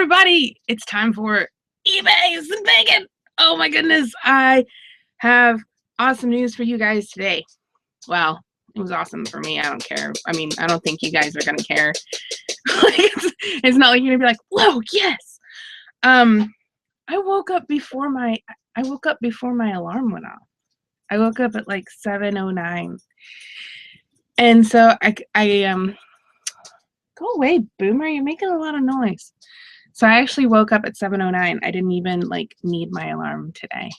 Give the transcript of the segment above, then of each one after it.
everybody, it's time for eBays and bacon. Oh my goodness, I have awesome news for you guys today. Well, it was awesome for me. I don't care. I mean, I don't think you guys are gonna care. it's not like you're gonna be like, whoa, yes. I woke up before my alarm went off. I woke up at like 7:09, and so I go away, Boomer. You're making a lot of noise. So I actually woke up at 7:09. I didn't even need my alarm today.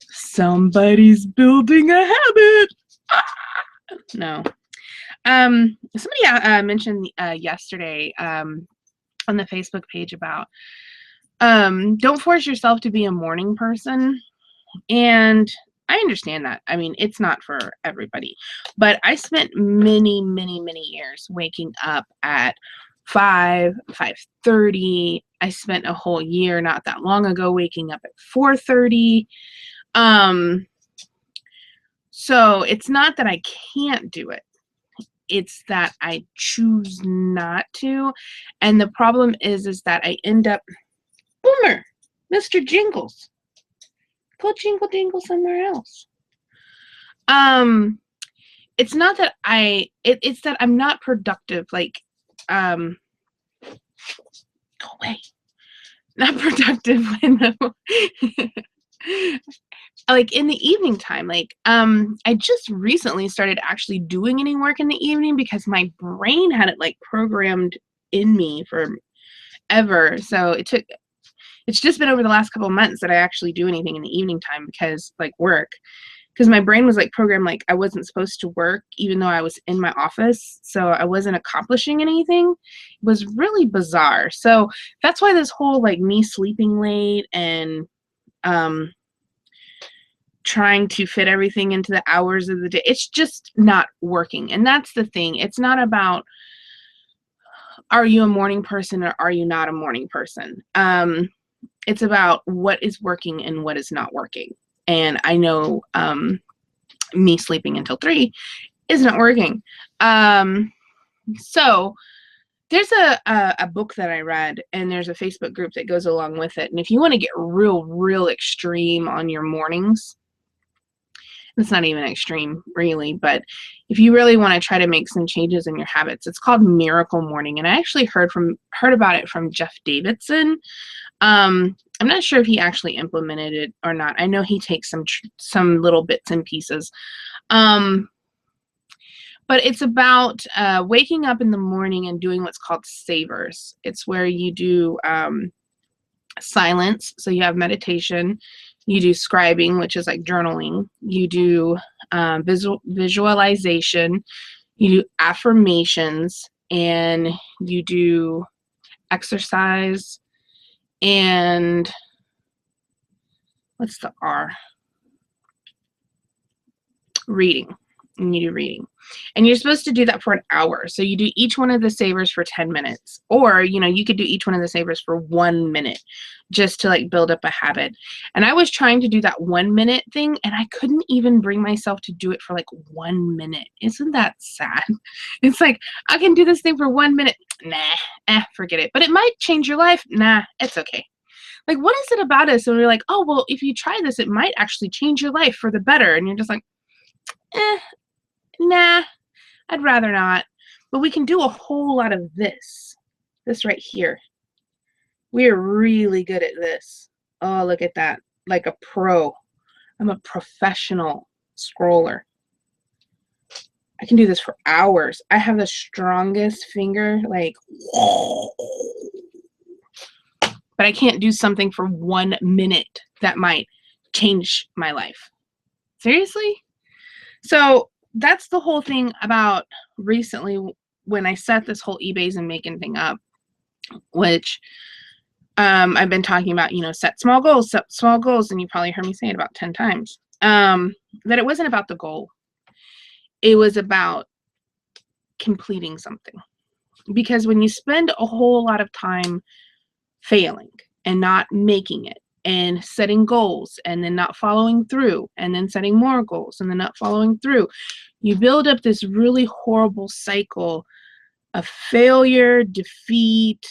Somebody's building a habit. No. Somebody mentioned yesterday on the Facebook page about don't force yourself to be a morning person. And I understand that. I mean, it's not for everybody. But I spent many years waking up at 5:30. I spent a whole year not that long ago waking up at 4:30. So it's not that I can't do it. It's that I choose not to. And the problem is that I end up, Boomer, Mr. Jingles, go jingle dingle somewhere else. It's not that it's that I'm not productive. Go away. Not productive when in the evening time. I just recently started actually doing any work in the evening because my brain had it programmed in me forever. So it's just been over the last couple of months that I actually do anything in the evening time because work. Because my brain was programmed I wasn't supposed to work even though I was in my office, so I wasn't accomplishing anything. It was really bizarre. So that's why this whole me sleeping late and trying to fit everything into the hours of the day, it's just not working. And that's the thing. It's not about are you a morning person or are you not a morning person. It's about what is working and what is not working. And I know me sleeping until 3 is not working. So there's a book that I read, and there's a Facebook group that goes along with it. And if you want to get real extreme on your mornings, it's not even extreme really, but if you really want to try to make some changes in your habits, it's called Miracle Morning. And I actually heard about it from Jeff Davidson. I'm not sure if he actually implemented it or not. I know he takes some little bits and pieces. But it's about waking up in the morning and doing what's called savers. It's where you do silence. So you have meditation. You do scribing, which is like journaling. You do visualization. You do affirmations. And you do exercise. And what's the R? Reading. And you do reading. And you're supposed to do that for an hour. So you do each one of the savers for 10 minutes. Or, you could do each one of the savers for 1 minute just to build up a habit. And I was trying to do that 1 minute thing, and I couldn't even bring myself to do it for 1 minute. Isn't that sad? It's I can do this thing for 1 minute. Nah, forget it. But it might change your life. Nah, it's okay. What is it about us? And we're oh, well, if you try this, it might actually change your life for the better. And you're just nah, I'd rather not. But we can do a whole lot of this right here. We're really good at this. Oh, look at that. Like a pro. I'm a professional scroller. I can do this for hours. I have the strongest finger, but I can't do something for 1 minute that might change my life. Seriously? So that's the whole thing about recently when I set this whole eBays and Macon thing up, which I've been talking about, set small goals, and you probably heard me say it about 10 times, that it wasn't about the goal. It was about completing something. Because when you spend a whole lot of time failing and not making it, and setting goals and then not following through, and then setting more goals and then not following through, you build up this really horrible cycle of failure, defeat,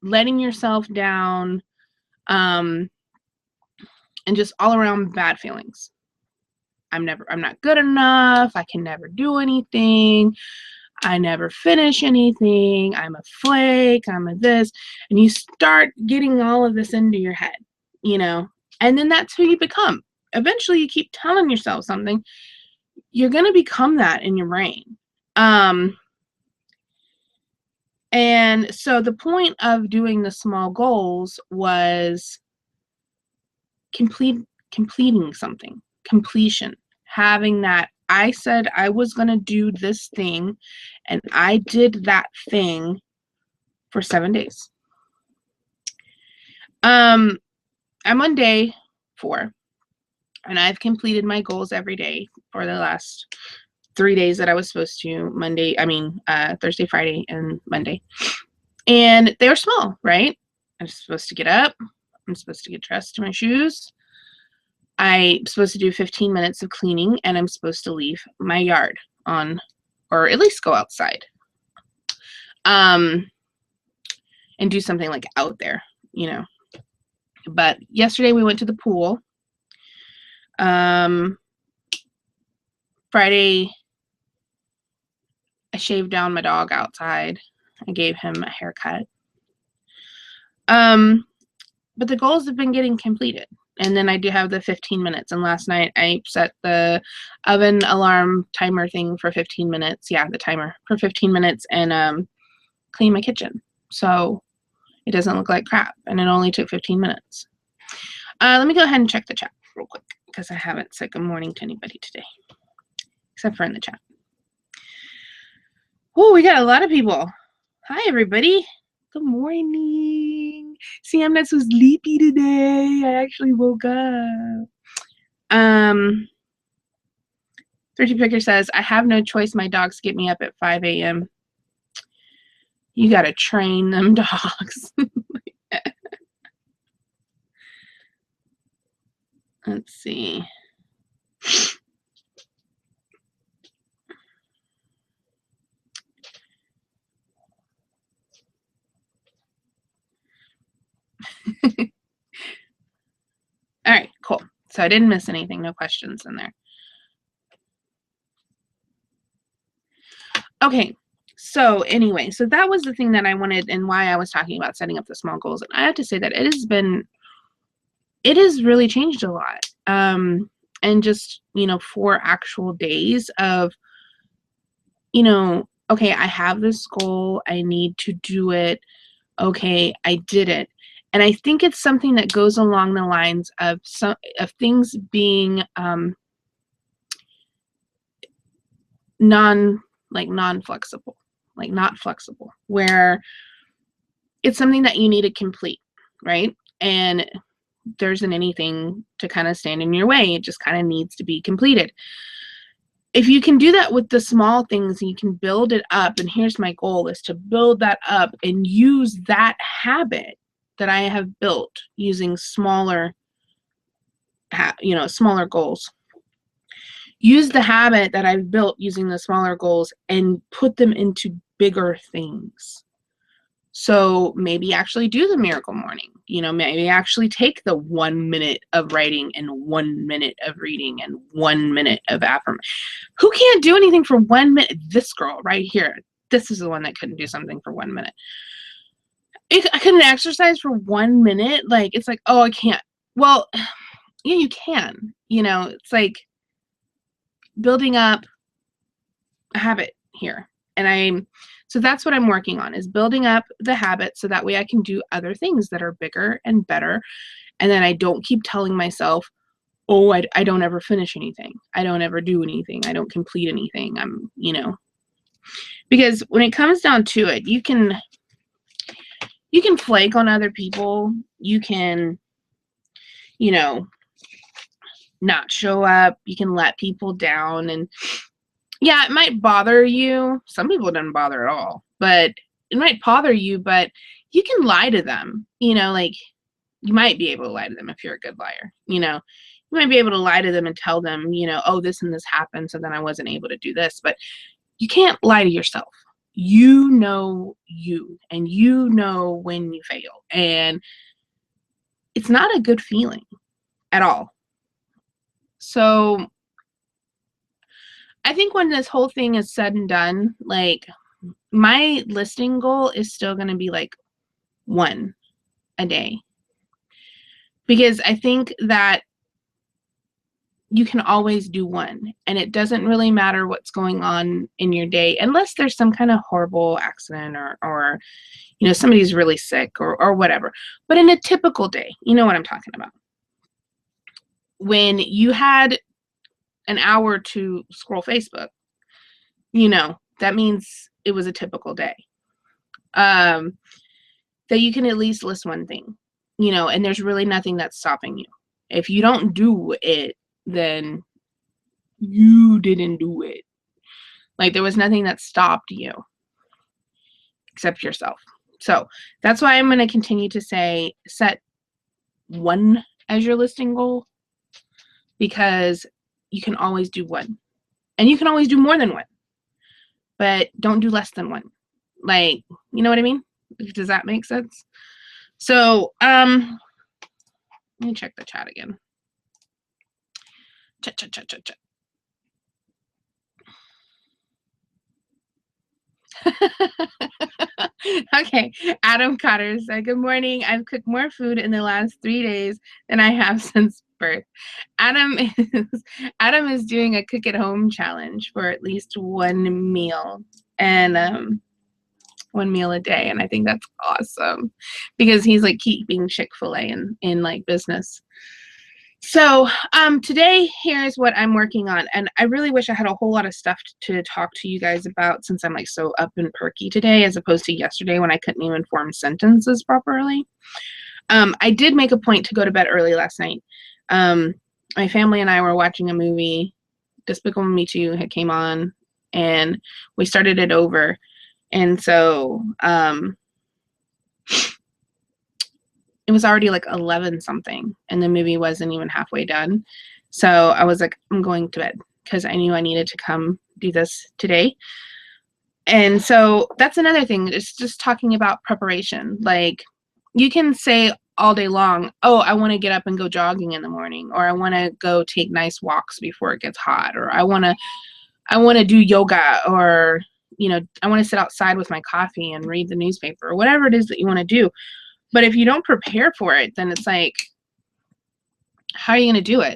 letting yourself down, and just all around bad feelings. I'm not good enough. I can never do anything. I never finish anything. I'm a flake. I'm a this. And you start getting all of this into your head, you know, and then that's who you become. Eventually you keep telling yourself something, you're going to become that in your brain. And so the point of doing the small goals was completing something, completion, having that I said I was going to do this thing and I did that thing for 7 days. I'm on day 4 and I've completed my goals every day for the last 3 days that I was supposed to, Thursday, Friday, and Monday. And they were small, right? I'm supposed to get up. I'm supposed to get dressed to my shoes. I'm supposed to do 15 minutes of cleaning, and I'm supposed to leave my yard or at least go outside. And do something like out there, you know. But yesterday we went to the pool. Friday, I shaved down my dog outside. I gave him a haircut. But the goals have been getting completed. And then I do have the 15 minutes. And last night I set the oven alarm timer thing for 15 minutes. Yeah, the timer for 15 minutes and clean my kitchen. So it doesn't look like crap. And it only took 15 minutes. Let me go ahead and check the chat real quick because I haven't said good morning to anybody today. Except for in the chat. Oh, we got a lot of people. Hi, everybody. Good morning. See, I'm not so sleepy today. I actually woke up. 30 Picker says, I have no choice. My dogs get me up at 5 a.m. You got to train them dogs. Let's see. All right, cool. So I didn't miss anything. No questions in there. Okay, so anyway, so that was the thing that I wanted and why I was talking about setting up the small goals. And I have to say that it has really changed a lot. And just, you know, 4 actual days of, you know, okay, I have this goal. I need to do it. Okay, I did it. And I think it's something that goes along the lines of things being non-flexible, like not flexible, where it's something that you need to complete, right? And there isn't anything to kind of stand in your way. It just kind of needs to be completed. If you can do that with the small things, you can build it up. And here's my goal, is to build that up and use that habit that I have built using smaller goals. Use the habit that I've built using the smaller goals and put them into bigger things. So maybe actually do the miracle morning. You know, maybe actually take the 1 minute of writing and 1 minute of reading and 1 minute of affirmation. Who can't do anything for 1 minute? This girl right here. This is the one that couldn't do something for 1 minute. I couldn't exercise for 1 minute. Like, it's like, oh, I can't. Well, yeah, you can. You know, it's like building up a habit here. And so that's what I'm working on, is building up the habit so that way I can do other things that are bigger and better. And then I don't keep telling myself, oh, I don't ever finish anything. I don't ever do anything. I don't complete anything. Because when it comes down to it, you can flake on other people. You can, not show up. You can let people down. And yeah, it might bother you. Some people don't bother at all, but it might bother you, but you can lie to them. Like, you might be able to lie to them if you're a good liar. You might be able to lie to them and tell them, oh, this and this happened, so then I wasn't able to do this. But you can't lie to yourself. you know you, and you know when you fail. And it's not a good feeling at all. So I think when this whole thing is said and done, like, my listing goal is still going to be like 1 a day. Because I think that you can always do 1, and it doesn't really matter what's going on in your day, unless there's some kind of horrible accident, or you know, somebody's really sick, or whatever. But in a typical day, you know what I'm talking about. When you had an hour to scroll Facebook, you know, that means it was a typical day. That you can at least list 1 thing, you know, and there's really nothing that's stopping you. If you don't do it, then you didn't do it. Like, there was nothing that stopped you except yourself. So that's why I'm going to continue to say set 1 as your listing goal, because you can always do 1, and you can always do more than 1, but don't do less than 1. Like, you know what I mean? Does that make sense? So let me check the chat again. Chat. Okay, Adam Cotter said, good morning. I've cooked more food in the last 3 days than I have since birth. Adam is doing a cook at home challenge for at least 1 meal, and 1 meal a day, and I think that's awesome, because he's like keeping Chick-fil-A in like business. So today, here's what I'm working on, and I really wish I had a whole lot of stuff to talk to you guys about, since I'm like so up and perky today, as opposed to yesterday when I couldn't even form sentences properly. I did make a point to go to bed early last night. My family and I were watching a movie. Despicable Me 2 had came on, and we started it over. And so it was already like 11 something, and the movie wasn't even halfway done. So I was like, I'm going to bed, because I knew I needed to come do this today. And so that's another thing. It's just talking about preparation. Like, you can say all day long, oh, I want to get up and go jogging in the morning, or I want to go take nice walks before it gets hot, or I want to do yoga, or you know, I want to sit outside with my coffee and read the newspaper, or whatever it is that you want to do. But if you don't prepare for it, then it's like, how are you going to do it?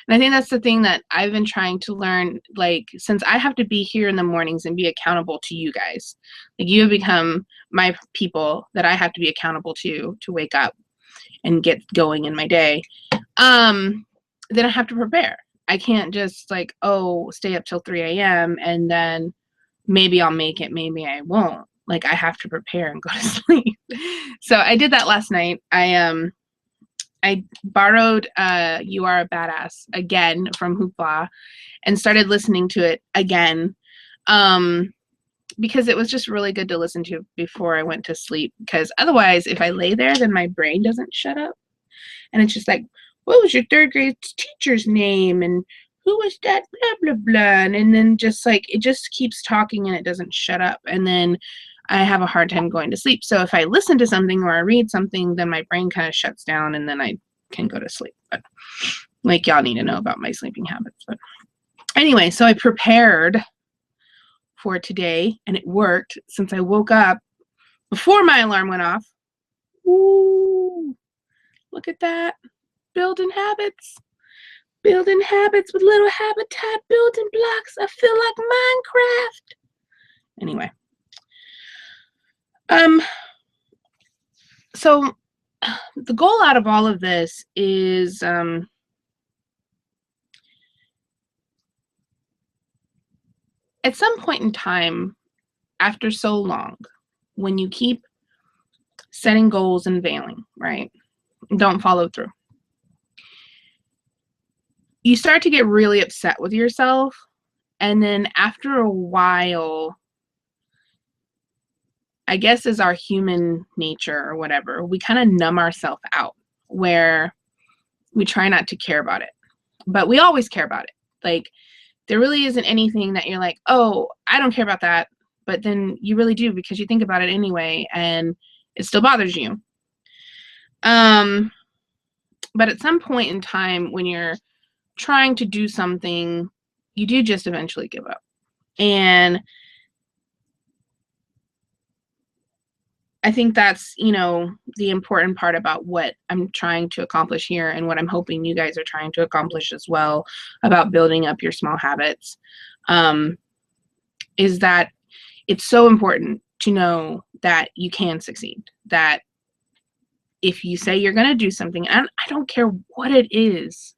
And I think that's the thing that I've been trying to learn, like, since I have to be here in the mornings and be accountable to you guys. Like, you have become my people that I have to be accountable to wake up and get going in my day. Then I have to prepare. I can't just like, oh, stay up till 3 a.m. and then maybe I'll make it, maybe I won't. Like, I have to prepare and go to sleep. So I did that last night. I borrowed You Are a Badass again from Hoopla and started listening to it again, because it was just really good to listen to before I went to sleep, because otherwise, if I lay there, then my brain doesn't shut up. And it's just like, what was your 3rd grade teacher's name? And who was that? Blah, blah, blah. And then just like, it just keeps talking and it doesn't shut up. And then I have a hard time going to sleep. So if I listen to something or I read something, then my brain kind of shuts down and then I can go to sleep. But like, y'all need to know about my sleeping habits. But anyway, so I prepared for today and it worked, since I woke up before my alarm went off. Ooh, look at that. Building habits. Building habits with little habitat building blocks. I feel like Minecraft. Anyway. So the goal out of all of this is at some point in time, after so long, when you keep setting goals and failing, right? Don't follow through. You start to get really upset with yourself, and then after a while, I guess is our human nature or whatever, we kind of numb ourselves out, where we try not to care about it. But we always care about it. Like, there really isn't anything that you're like, oh, I don't care about that. but then you really do, because you think about it anyway and it still bothers you. But at some point in time when you're trying to do something, you do just eventually give up. And I think that's, you know, the important part about what I'm trying to accomplish here, and what I'm hoping you guys are trying to accomplish as well about building up your small habits, is that it's so important to know that you can succeed. That if you say you're going to do something, and I don't care what it is,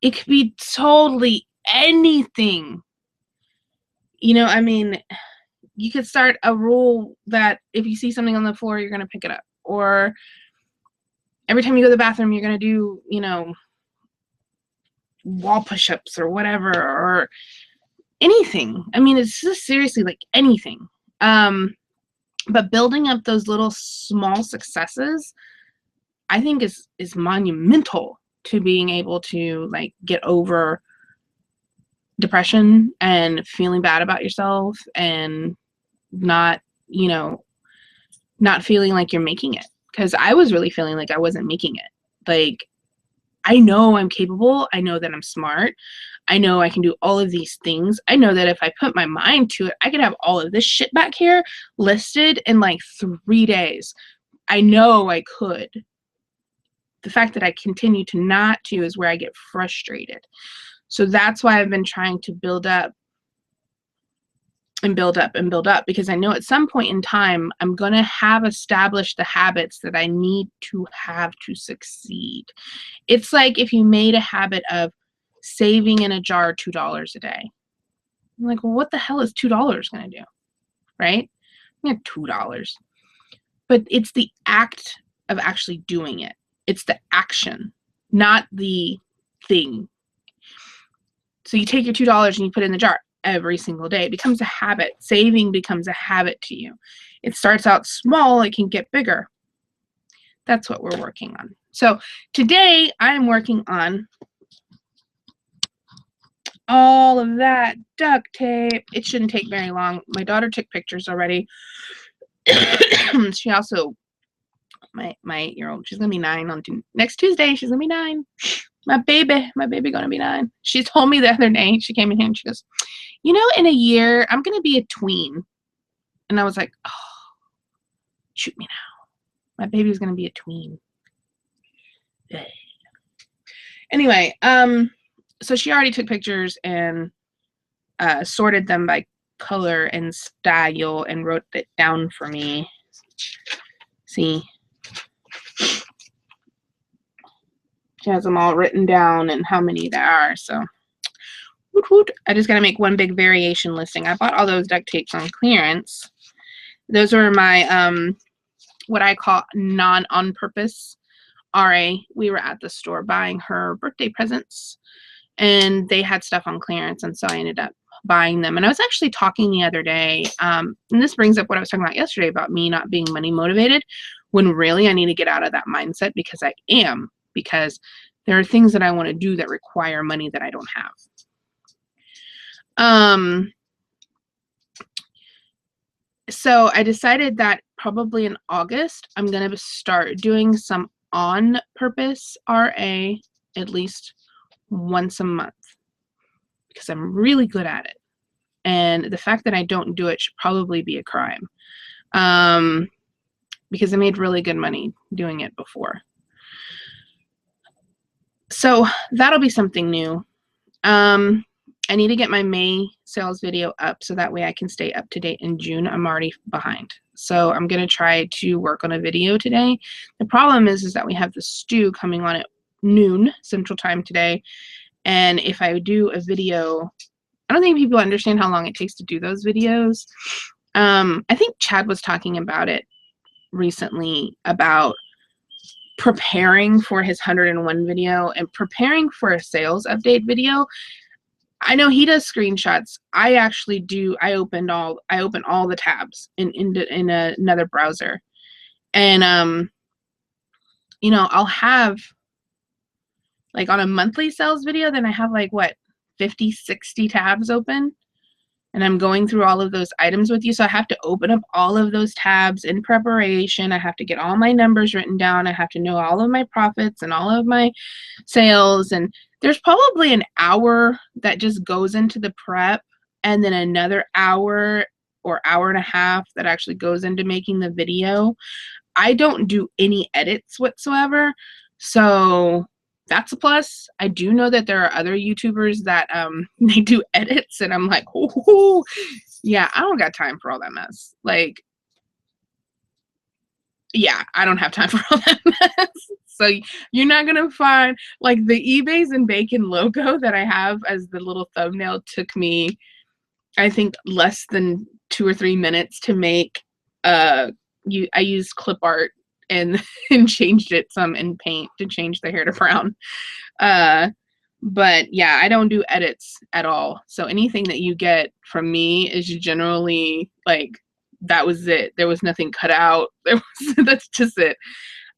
it could be totally anything. You know, I mean, you could start a rule that if you see something on the floor, you're going to pick it up. Or every time you go to the bathroom, you're going to do, you know, wall push-ups or whatever, or anything. I mean, it's just seriously like anything. But building up those little small successes, I think is monumental to being able to like get over depression and feeling bad about yourself, and not, you know, not feeling like you're making it. Because I was really feeling like I wasn't making it. Like, I know I'm capable. I know that I'm smart. I know I can do all of these things. I know that if I put my mind to it, I could have all of this shit back here listed in like 3 days. I know I could. The fact that I continue to not to is where I get frustrated. So that's why I've been trying to build up and build up and build up, because I know at some point in time I'm going to have established the habits that I need to have to succeed. It's like if you made a habit of saving in a jar $2 a day. I'm like, well, what the hell is $2 going to do? Right? Yeah, $2. But it's the act of actually doing it. It's the action, not the thing. So you take your $2 and you put it in the jar every single day. It becomes a habit. Saving becomes a habit to you. It starts out small, it can get bigger. That's what we're working on. So today I'm working on all of that duct tape. It shouldn't take very long. My daughter took pictures already. She also, my 8-year-old, she's gonna be 9 on next Tuesday. She's gonna be 9. My baby gonna be 9. She told me the other day, she came in here and she goes, you know, in a year I'm gonna be a tween. And I was like, oh, shoot me now. My baby's gonna be a tween. Anyway, so she already took pictures and sorted them by color and style and wrote it down for me. See? She has them all written down and how many there are. So I just got to make one big variation listing. I bought all those duct tapes on clearance. Those are my what I call non-on-purpose RA. We were at the store buying her birthday presents, and they had stuff on clearance, and so I ended up buying them. And I was actually talking the other day, and this brings up what I was talking about yesterday about me not being money motivated, when really I need to get out of that mindset, because I am, because there are things that I want to do that require money that I don't have. So I decided that probably in August, I'm going to start doing some on-purpose RA at least once a month, because I'm really good at it. And the fact that I don't do it should probably be a crime, because I made really good money doing it before. So that'll be something new. I need to get my May sales video up so that way I can stay up to date in June. I'm already behind. So I'm going to try to work on a video today. The problem is that we have the stew coming on at noon Central Time today. And if I do a video, I don't think people understand how long it takes to do those videos. I think Chad was talking about it recently, about preparing for his 101 video and preparing for a sales update video. I know he does screenshots. I actually do. I open all the tabs in another browser, and you know, I'll have like on a monthly sales video, then I have like what 50, 60 tabs open. and I'm going through all of those items with you. So I have to open up all of those tabs in preparation. I have to get all my numbers written down. I have to know all of my profits and all of my sales. And there's probably an hour that just goes into the prep, and then another hour or hour and a half that actually goes into making the video. I don't do any edits whatsoever. So that's a plus. I do know that there are other YouTubers that they do edits, and I'm like, oh, yeah, I don't got time for all that mess. Like, yeah, I don't have time for all that mess. So you're not gonna find, like, the eBays and Bacon logo that I have as the little thumbnail took me, I think, less than 2 or 3 minutes to make. I used clip art and and changed it some in Paint to change the hair to brown. But yeah, I don't do edits at all. So anything that you get from me is generally like, that was it. There was nothing cut out. That's just it.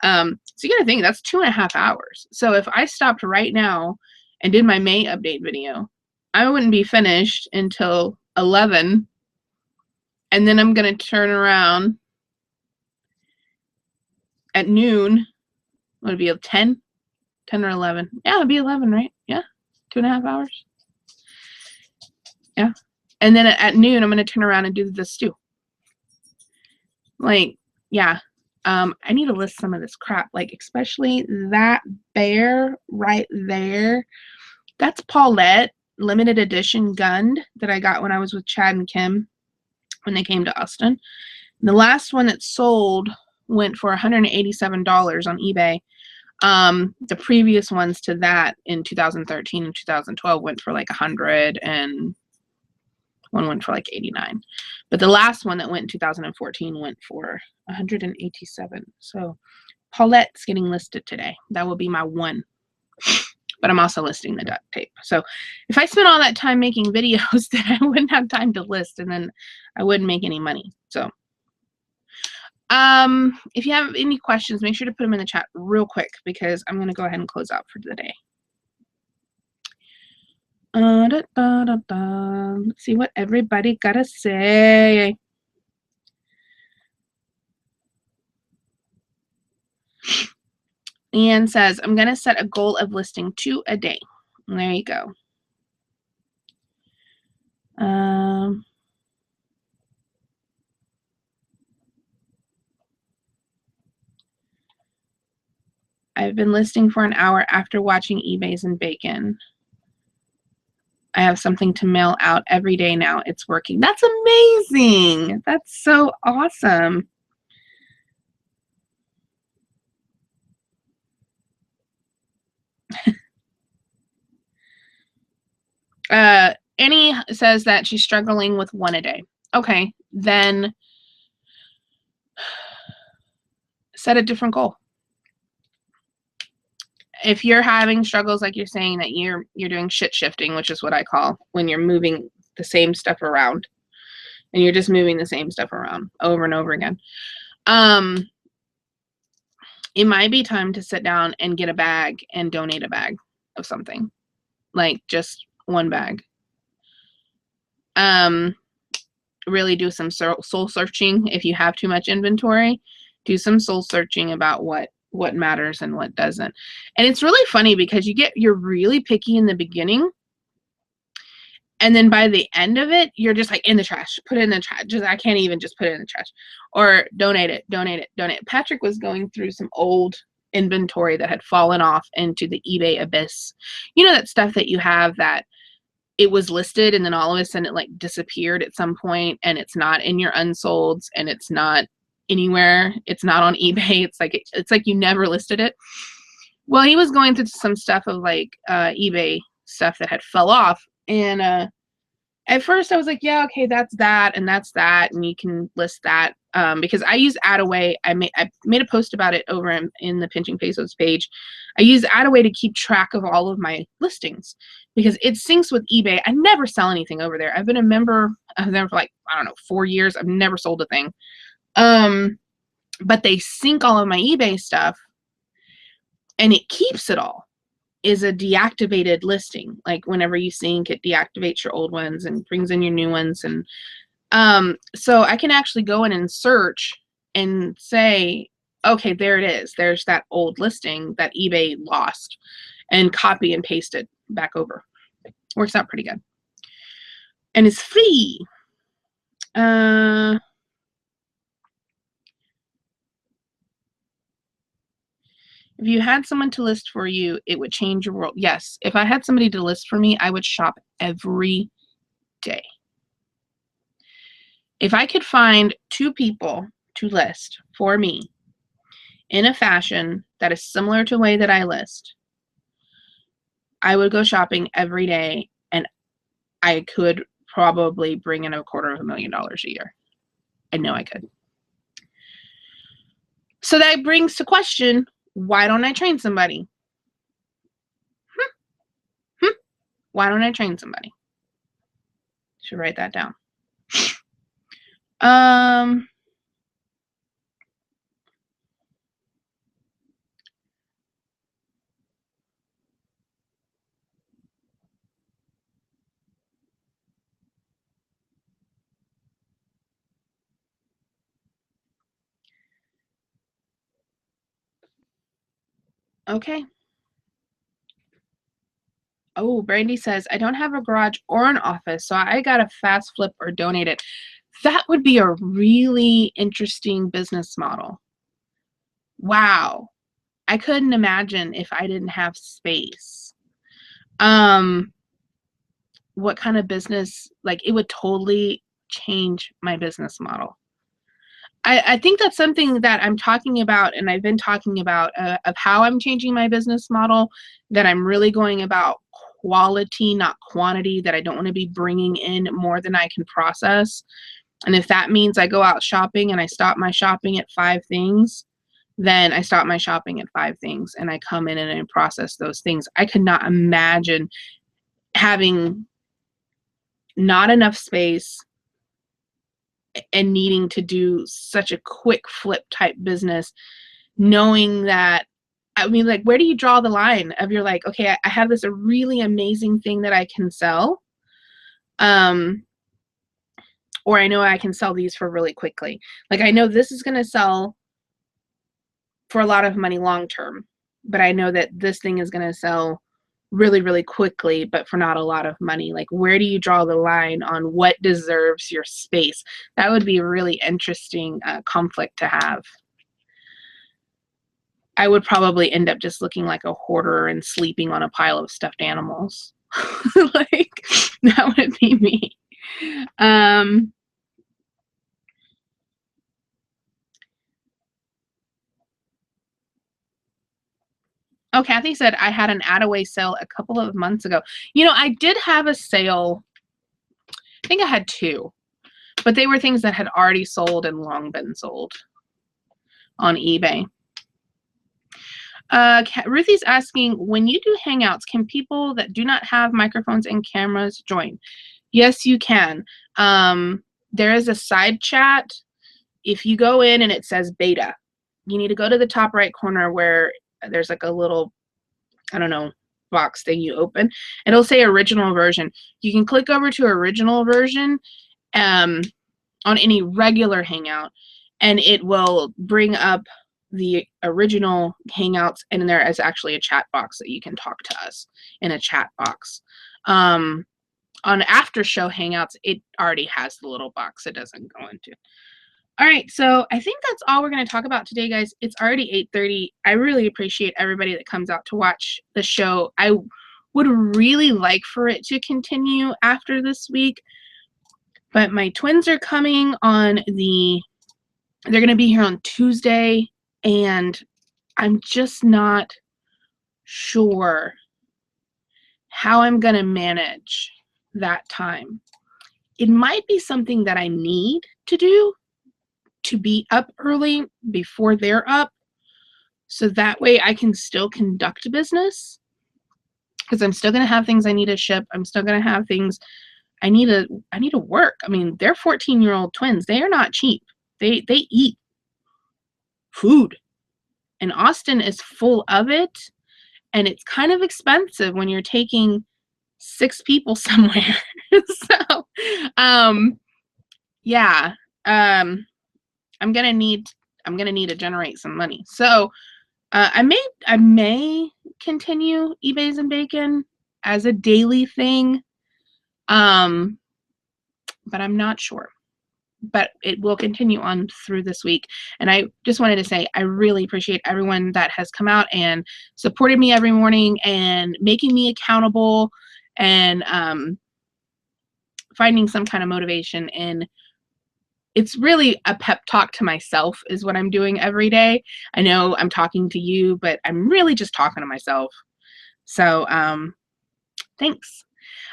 So you gotta think, that's 2.5 hours. So if I stopped right now and did my May update video, I wouldn't be finished until 11, and then I'm gonna turn around at noon. Would it be 10 or 11? Yeah, it'd be 11, right? Yeah, 2.5 hours. Yeah, and then at noon I'm gonna turn around and do the stew. Like, yeah. I need to list some of this crap, like especially that bear right there. That's Paulette limited edition Gund that I got when I was with Chad and Kim when they came to Austin. And the last one that sold went for $187 on eBay. The previous ones to that in 2013 and 2012 went for like 100, and one went for like 89. But the last one that went in 2014 went for 187. So Paulette's getting listed today. That will be my one. But I'm also listing the duct tape. So if I spent all that time making videos, then I wouldn't have time to list, and then I wouldn't make any money. So if you have any questions, make sure to put them in the chat real quick, because I'm going to go ahead and close out for the day. Let's see what everybody got to say. Ian says, I'm going to set a goal of listing 2 a day. And there you go. I've been listing for an hour after watching eBays and Bacon. I have something to mail out every day now. It's working. That's amazing. That's so awesome. Annie says that she's struggling with 1 a day. Okay, then set a different goal. If you're having struggles, like you're saying that you're doing shit shifting, which is what I call when you're moving the same stuff around, and you're just moving the same stuff around over and over again. It might be time to sit down and get a bag and donate a bag of something, like just 1 bag. Really do some soul searching. If you have too much inventory, do some soul searching about what matters and what doesn't. And it's really funny because you're really picky in the beginning, and then by the end of it, you're just like, in the trash, put it in the trash. I can't even just put it in the trash, or donate it. Patrick was going through some old inventory that had fallen off into the eBay abyss. You know, that stuff that you have that it was listed and then all of a sudden it like disappeared at some point, and it's not in your unsolds, and it's not anywhere. It's not on eBay. It's like you never listed it. Well, he was going through some stuff of like eBay stuff that had fell off, and at first I was like, yeah, okay, that's that, and that's that, and you can list that, because I use Attaway. I made a post about it over in the Pinching Pesos page. I use Attaway to keep track of all of my listings because it syncs with eBay. I never sell anything over there. I've been a member of them for like, I don't know, 4 years. I've never sold a thing. But they sync all of my eBay stuff, and it keeps it all. is a deactivated listing. Like whenever you sync, it deactivates your old ones and brings in your new ones. And so I can actually go in and search and say, okay, there it is. There's that old listing that eBay lost, and copy and paste it back over. Works out pretty good. And it's free. If you had someone to list for you, it would change your world. Yes, if I had somebody to list for me, I would shop every day. If I could find 2 people to list for me in a fashion that is similar to the way that I list, I would go shopping every day, and I could probably bring in $250,000 a year. I know I could. So that brings to question, why don't I train somebody? Why don't I train somebody? Should write that down. Okay. Oh, Brandy says, I don't have a garage or an office, so I got to fast flip or donate it. That would be a really interesting business model. Wow. I couldn't imagine if I didn't have space. What kind of business, like it would totally change my business model. I think that's something that I'm talking about, and I've been talking about of how I'm changing my business model, that I'm really going about quality, not quantity, that I don't want to be bringing in more than I can process. And if that means I go out shopping and I stop my shopping at 5 things, then I stop my shopping at 5 things and I come in and I process those things. I could not imagine having not enough space and needing to do such a quick flip type business, knowing that, I mean, like, where do you draw the line of, you're like, okay, I have this really amazing thing that I can sell, or I know I can sell these for really quickly. Like, I know this is going to sell for a lot of money long term, but I know that this thing is going to sell really, really quickly, but for not a lot of money. Like, where do you draw the line on what deserves your space? That would be a really interesting conflict to have. I would probably end up just looking like a hoarder and sleeping on a pile of stuffed animals. Like, that would be me. Oh, Kathy said, I had an Attaway sale a couple of months ago. You know, I did have a sale. I think I had 2, but they were things that had already sold and long been sold on eBay. Ruthie's asking, when you do Hangouts, can people that do not have microphones and cameras join? Yes, you can. There is a side chat. If you go in and it says beta, you need to go to the top right corner where there's like a little, I don't know, box thing you open. It'll say original version. You can click over to original version on any regular Hangout, and it will bring up the original Hangouts, and there is actually a chat box that you can talk to us in a chat box. On after show Hangouts, it already has the little box it doesn't go into. All right, so I think that's all we're going to talk about today, guys. It's already 8:30. I really appreciate everybody that comes out to watch the show. I would really like for it to continue after this week, but my twins are coming on they're going to be here on Tuesday, and I'm just not sure how I'm going to manage that time. It might be something that I need to do, to be up early before they're up, so that way I can still conduct business, because I'm still going to have things I need to ship. I'm still going to have things I need to work. I mean, they're 14-year-old twins. They are not cheap. They eat food, and Austin is full of it, and it's kind of expensive when you're taking 6 people somewhere. So, yeah, um, I'm gonna need to generate some money. So, I may continue eBays and bacon as a daily thing, but I'm not sure. But it will continue on through this week. And I just wanted to say I really appreciate everyone that has come out and supported me every morning and making me accountable and finding some kind of motivation. And it's really a pep talk to myself is what I'm doing every day. I know I'm talking to you, but I'm really just talking to myself. So thanks.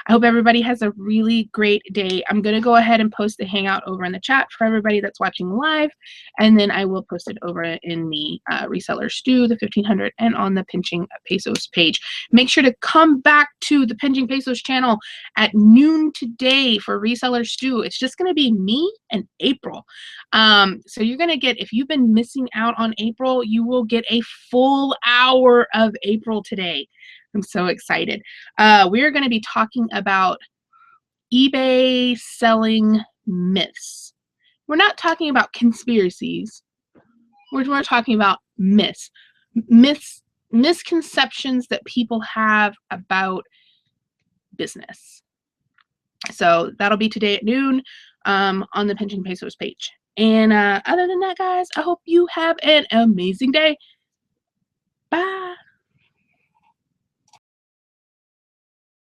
I hope everybody has a really great day. I'm going to go ahead and post the hangout over in the chat for everybody that's watching live, and then I will post it over in the reseller stew, the 1500, and on the Pinching Pesos page. Make sure to come back to the Pinching Pesos channel at noon today for reseller stew. It's just going to be me and April. So you're going to get, if you've been missing out on April, you will get a full hour of April today. I'm so excited. We're going to be talking about eBay selling myths. We're not talking about conspiracies. We're talking about myths, misconceptions that people have about business. So that'll be today at noon on the Pinching Pesos page. And other than that, guys, I hope you have an amazing day. Bye.